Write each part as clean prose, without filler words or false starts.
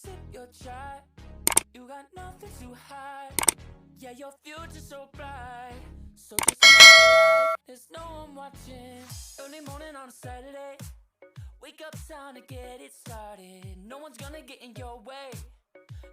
Sip your chai, you got nothing to hide. Yeah, your future's so bright. So just smile like there's no one watching. Early morning on a Saturday, wake up, time to get it started. No one's gonna get in your way.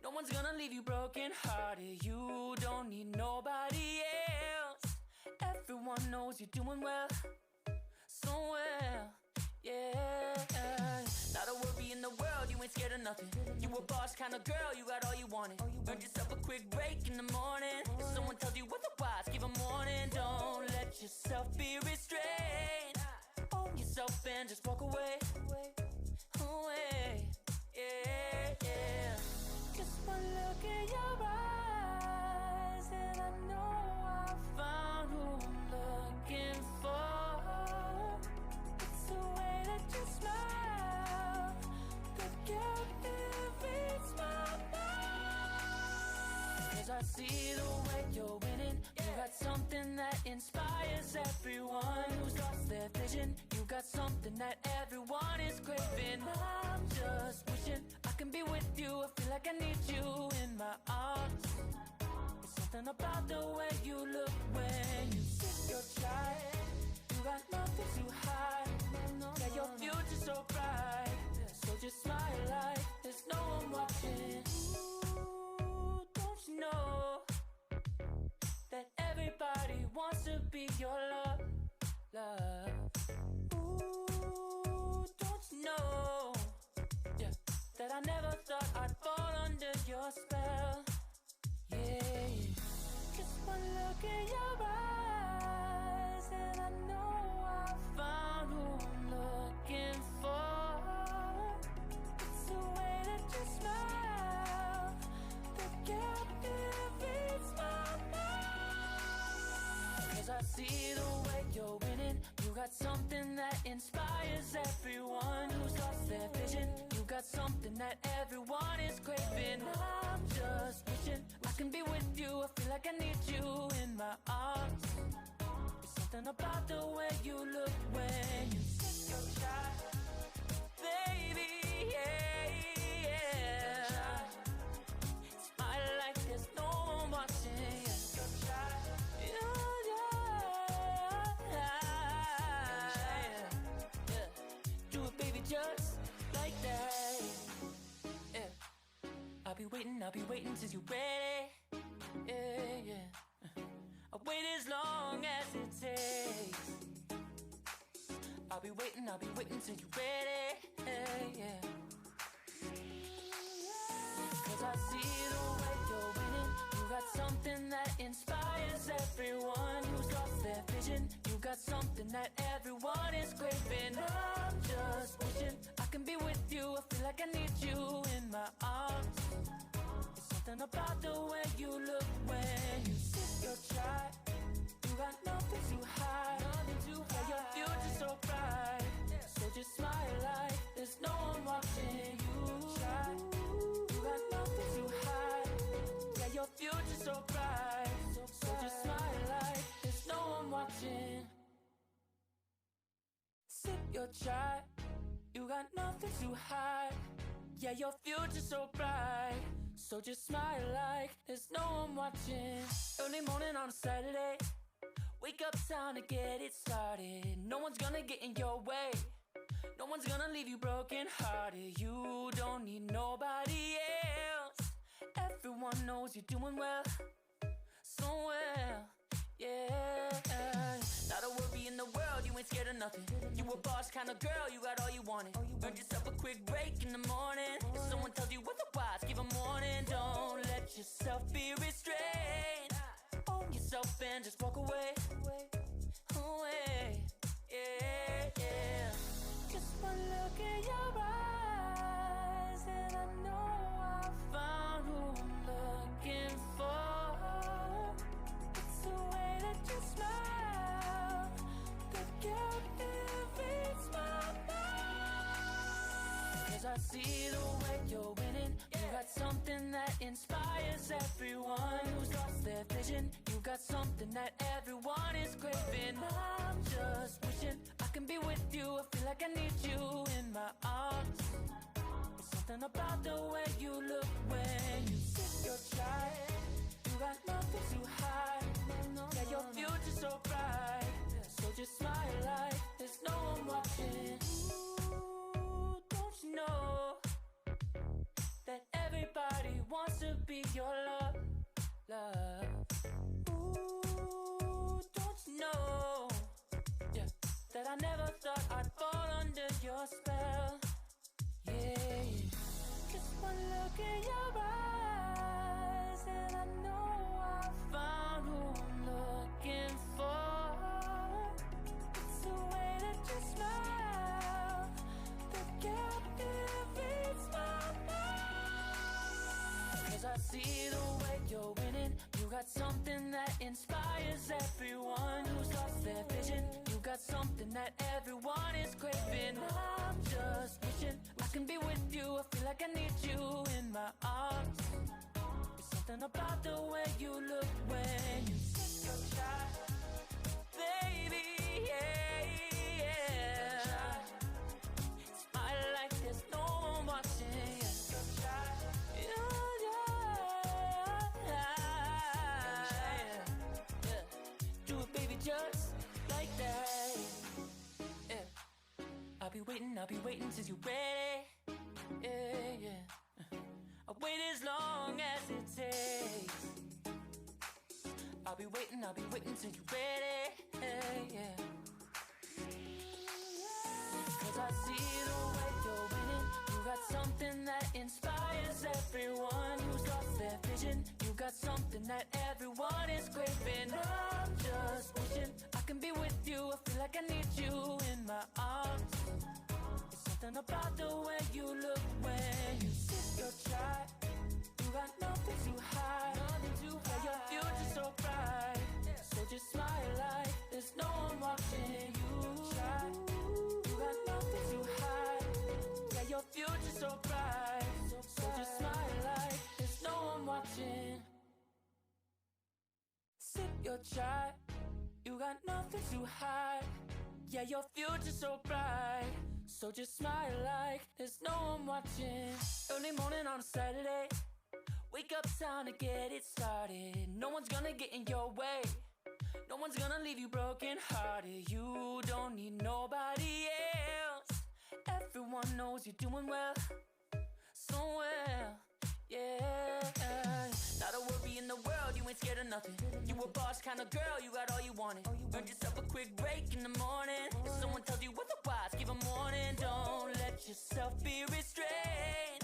No one's gonna leave you broken hearted. You don't need nobody else. Everyone knows you're doing well, so well, yeah. Not a worry in the world, you ain't scared of nothing. You a boss kind of girl, you got all you wanted. Earned yourself a quick break in the morning. If someone tells you otherwise, give 'em warning. Don't let yourself be restrained. Own yourself and just walk away. Away, yeah, yeah. Just one look in your eyes and I know I found who I'm looking for. It's the way that you smile that captivates my mind. 'Cause I see the way you're winning. You got something that inspires everyone who's lost their vision. You got something that everyone is craving. I'm just wishing I can be with you. I feel like I need you in my arms. There's something about the way you look when you sip your chai. You got nothing to hide. Yeah, your future's so bright. So just smile like there's no one watching. Ooh, don't you know that everybody wants to be your love, love. Ooh, don't you know, yeah, that I never thought I'd fall under your spell, yeah. Just one look in your eyes and I know I found who I'm looking for. It's the way that you smile that captivates my mind. 'Cause I see the way you're winning. You got something that inspires everyone who's lost their vision. You got something that everyone is craving. I'm just wishing I can be with you. I feel like I need you in my arms. There's something about the way you look when you sip your chai, baby, yeah, yeah. Smile like there's no one watching. Just like that, yeah. I'll be waiting till you're ready, yeah, yeah. I'll wait as long as it takes. I'll be waiting till you're ready, yeah, yeah. 'Cause I see the way you're winning. You got something that inspires everyone who's lost their vision. You got something that everyone is craving. I'm just wishing I can be with you. I feel like I need you in my arms. There's something about the way you look when you sip your chai. You got nothing to hide. Yeah, your future's so bright. So just smile like there's no one watching you. You got nothing to hide. Yeah, your future's so bright. So just smile like there's no one watching. Sip your chai. You got nothing to hide. Yeah, your future's so bright. So just smile like there's no one watching. Early morning on a Saturday, wake up, time to get it started. No one's gonna get in your way. No one's gonna leave you broken hearted. You don't need nobody else. Everyone knows you're doing well, so well, yeah. Not a worry in the world, you ain't scared of nothing. You a boss kind of girl, you got all you wanted. Earned yourself a quick break in the morning. If someone tells you otherwise, give 'em warning. Don't let yourself be restrained. Own yourself and just walk away. Away, yeah, yeah. Just one look in your eyes and I know I found who I'm looking for. It's the way that you smile that captivates my mind. 'Cause I see the way you're winning. You got something that inspires everyone who's lost their vision. You got something that everyone is craving. I'm just wishing I can be with you. I feel like I need you in my arms. There's Something about the way you look when you sip your chai. You got nothing to hide. Yeah, your future's so bright. So just smile like there's no one watching. Ooh, don't you know that everybody wants to be your love, love. Ooh, don't you know, yeah, that I never thought I'd fall under your spell. Yeah, just one look in your eyes and I know I found who I'm looking for. It's the way that you smile that captivates my mind. 'Cause I see the way you're winning. You got something that inspires everyone who's lost their vision. You got something that everyone is craving. I'm just wishing I can be with you. I feel like I need you in my arms. There's something about the way you look when you sip your chai, baby, yeah, yeah. Smile like there's no one watching. Just like that, yeah. I'll be waiting till you're ready, yeah, yeah. I'll wait as long as it takes. I'll be waiting till you're ready, yeah, yeah. 'Cause I see the way you're winning. You got something that inspires everyone who's lost their vision. You got something that everyone is craving. I'm just wishing I can be with you. I feel like I need you in my arms. It's something about the way you look when you sip your chai. You got nothing to hide. Yeah, your future's so bright. So just smile like there's no one watching you try. You got nothing to hide. Yeah, your future's so bright. So just smile like there's no one watching. Sip your chai. You got nothing to hide. Yeah, your future's so bright. So just smile like there's no one watching. Early morning on a Saturday. Wake up, time to get it started. No one's gonna get in your way. No one's gonna leave you broken hearted. You don't need nobody else. Everyone knows you're doing well, so well, yeah. Not a worry in the world, you ain't scared of nothing. You a boss kind of girl, you got all you wanted. Earned yourself a quick break in the morning. If someone tells you otherwise, give them warning. Don't let yourself be restrained.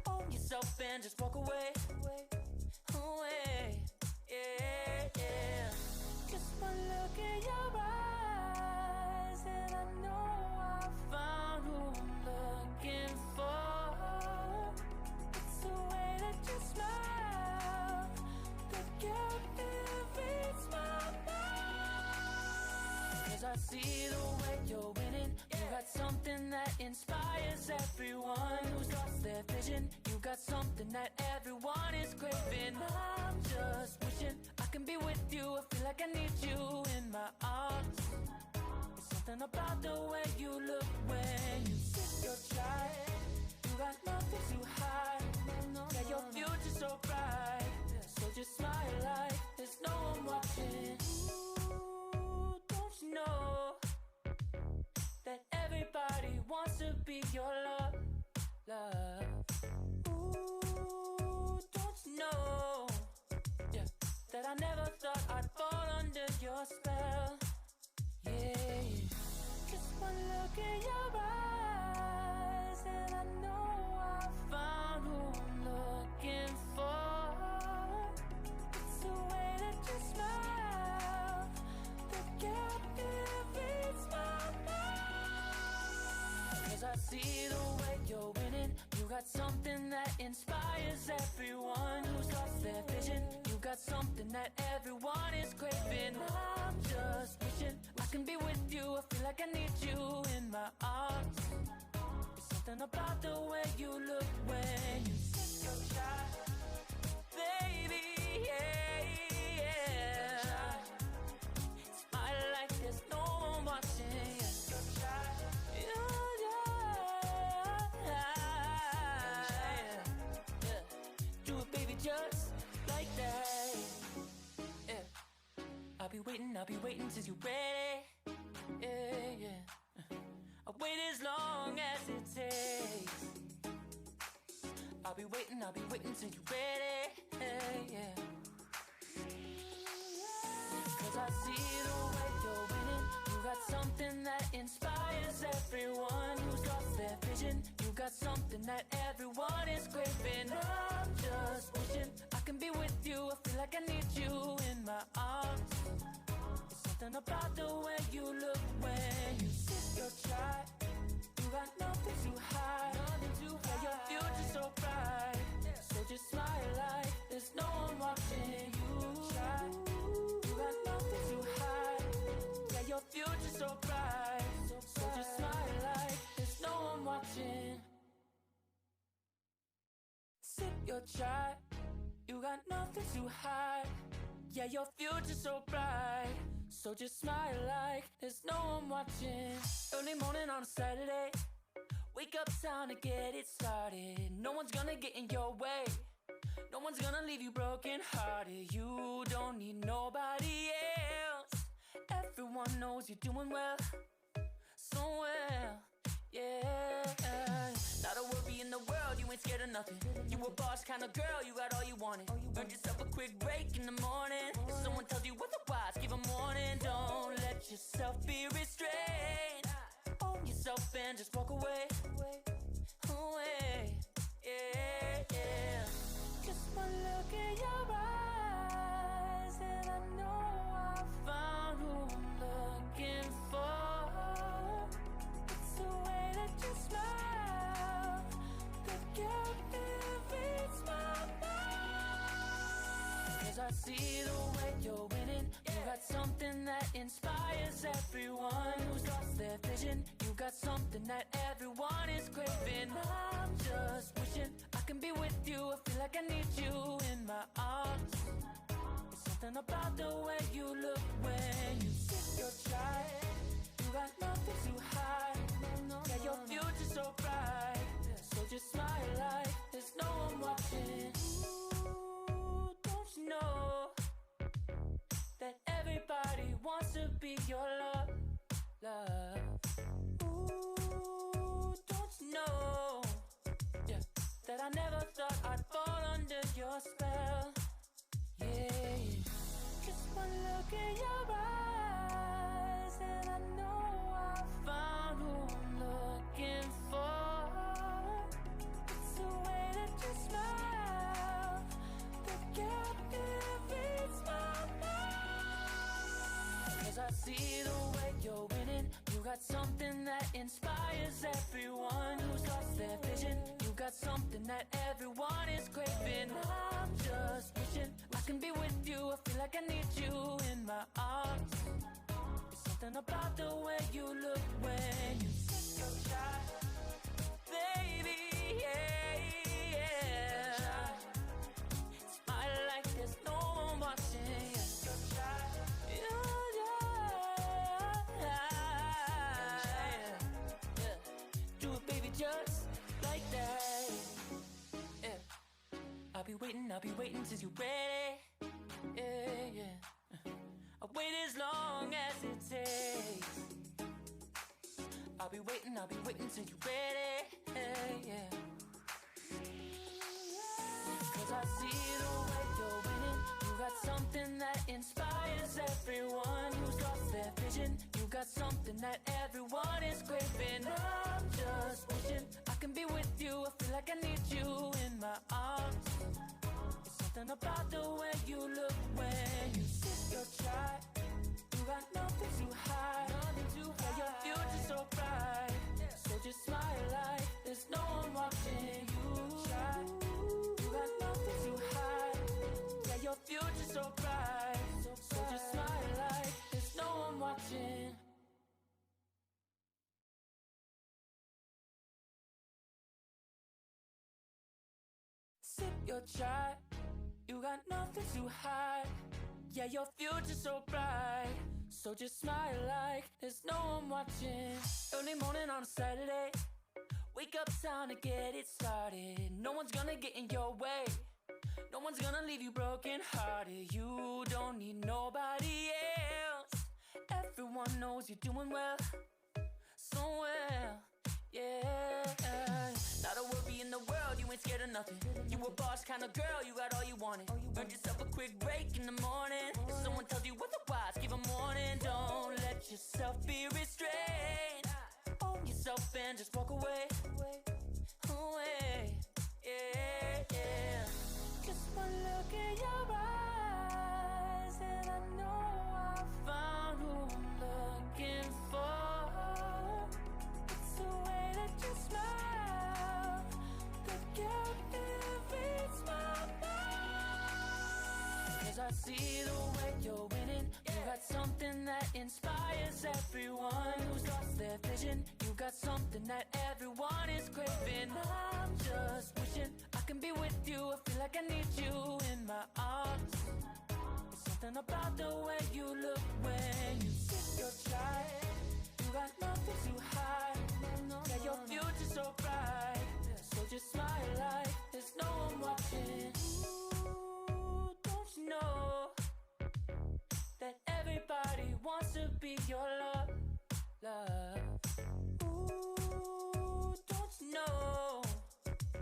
Own yourself and just walk away. Away, yeah, yeah. Just one look in your eyes and I know I found who I'm looking for. It's the way that you smile that captivates my mind. 'Cause I see the way you're winning. You got something that inspires everyone who's lost their vision. You got something that everyone is craving. I'm just wishing I can be with you. I feel like I need you in my arms. There's something about the way you look when you sip your chai. You got nothing to hide. Yeah, your future's so bright. So just smile like there's no one watching. Ooh, don't you know that everybody wants to be your love, love. Ooh, don't you know, yeah, that I never thought I'd fall under your spell. Yeah, just one look in your eyes and I know I found who I'm looking for. It's the way that you smile that captivates my mind. 'Cause I see the way you're winning. You got something that inspires everyone who's lost their vision. You got something that everyone is craving. I'm just wishing I can be with you. I feel like I need you in my arms. There's something about the way you look when you sip your chai, baby, yeah, yeah. Smile like there's no one watching. Sip your chai, yeah, yeah. I'll be waiting till you're ready. Yeah, yeah. I'll wait as long as it takes. I'll be waiting till you're ready. Yeah, yeah. Cause I see the way you're winning. You got something that inspires everyone who's lost their vision. You got something that everyone is craving. I'm just wishing I can be with you. I feel like I need you in my arms. It's something about the way you look when you sip your chai. You got nothing to hide. Yeah, your future's so bright. So just smile like there's no one watching you try. You got nothing to hide. Yeah, your future's so bright. So just smile like there's no one watching. Sip your chai. You got nothing to hide. Yeah, your future's so bright. So just smile like there's no one watching. Early morning on a Saturday. Wake up, time to get it started. No one's gonna get in your way. No one's gonna leave you broken hearted. You don't need nobody else. Everyone knows you're doing well, so well, yeah. Not a worry in the world, you ain't scared of nothing. You a boss kind of girl, you got all you wanted. Earned yourself a quick break in the morning. If someone tells you otherwise, give them warning. Don't let yourself be restrained. Own yourself and just walk away. Away, yeah, yeah. Just one look in your eyes and I know I found who I'm looking for. It's the way that you smile that captivates my mind. Cause I see the way you're winning. You got something that inspires everyone who's lost their vision. You got something that everyone is craving. I'm just wishing I can be with you. I feel like I need you in my arms. It's something about the way you look when you sip your chai. You got nothing to hide. Yeah, your future's so bright. So just smile like there's no one watching. Ooh, don't you know that everybody wants to be your love, love. Ooh, don't you know, yeah, that I never thought I'd fall under your spell. Yeah, just one look in your eyes and I know I found who I'm looking for. It's the way that you smile that captivates my mind. Cause I see the way you're winning. You got something that inspires everyone who's lost their vision. You got something that everyone is craving. I'm just wishing I can be with you. I feel like I need you in my arms. It's something about the way you look when you sip your chai. Baby, yeah, yeah. Smile like there's no one watching. Just like that, yeah. I'll be waiting till you're ready, yeah, yeah. I'll wait as long as it takes. I'll be waiting till you're ready, yeah, yeah. Cause I see the way you're winning. You got something that inspires everyone who's lost their vision. You got something that everyone is craving. I'm just wishing I can be with you. I feel like I need you in my arms. It's something about the way you look when you sip your chai. You got nothing to hide. Yeah, your future's so bright. So just smile like there's no one watching you try. You got nothing to hide. Yeah, your future's so bright. So just smile like there's no one watching. Sip your chai. You got nothing to hide. Yeah, your future's so bright. So just smile like there's no one watching. Early morning on a Saturday. Wake up, time to get it started. No one's gonna get in your way. No one's gonna leave you broken hearted. You don't need nobody else. Everyone knows you're doing well, so well, yeah. Not a worry in the world, you ain't scared of nothing. You a boss kind of girl, you got all you wanted. Earned yourself a quick break in the morning. If someone tells you otherwise, give 'em warning. Don't let yourself be restrained. Own yourself and just walk away. Away, yeah, yeah. Just one look in your eyes and I know I found who I'm looking for. It's the way that you smile that captivates my mind. 'Cause I see the way you're winning. You got something that inspires everyone who's lost their vision. You got something that everyone is craving. I'm just wishing I can be with you. I feel like I need you in my arms. There's something about the way you look when you sip your chai. You got nothing to hide. Yeah, your future's so bright. So just smile like there's no one watching. Ooh, don't you know that everybody wants to be your love, love. Ooh, don't you know,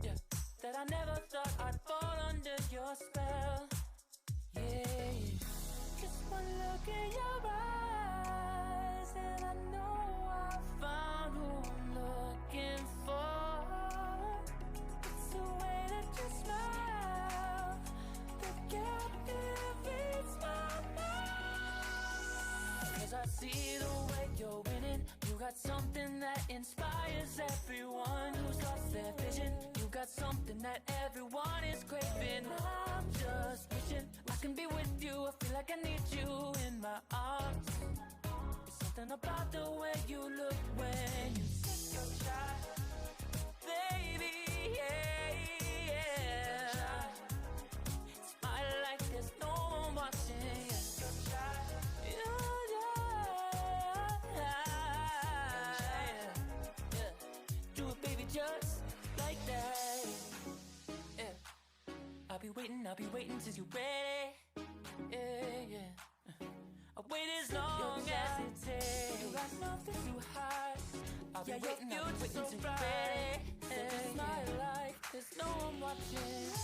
yeah, that I never thought I'd fall under your spell, yeah. Just one look in your eyes and I know I found who I'm looking for. It's the way that you smile that captivates my mind. 'Cause I see the way you're winning. You got something that inspires everyone who's lost their vision. You got something that everyone is craving. I'm just wishing I can be with you. I feel like I need you in my arms. There's something about the way you look when you sip your chai, baby, yeah, yeah. Smile like there's no one watching. Just like that, yeah. I'll be waiting till you're ready, yeah, yeah. I'll wait as long as it takes. You got nothing to hide. I'll be waiting till you're ready. So just smile like there's no one watching.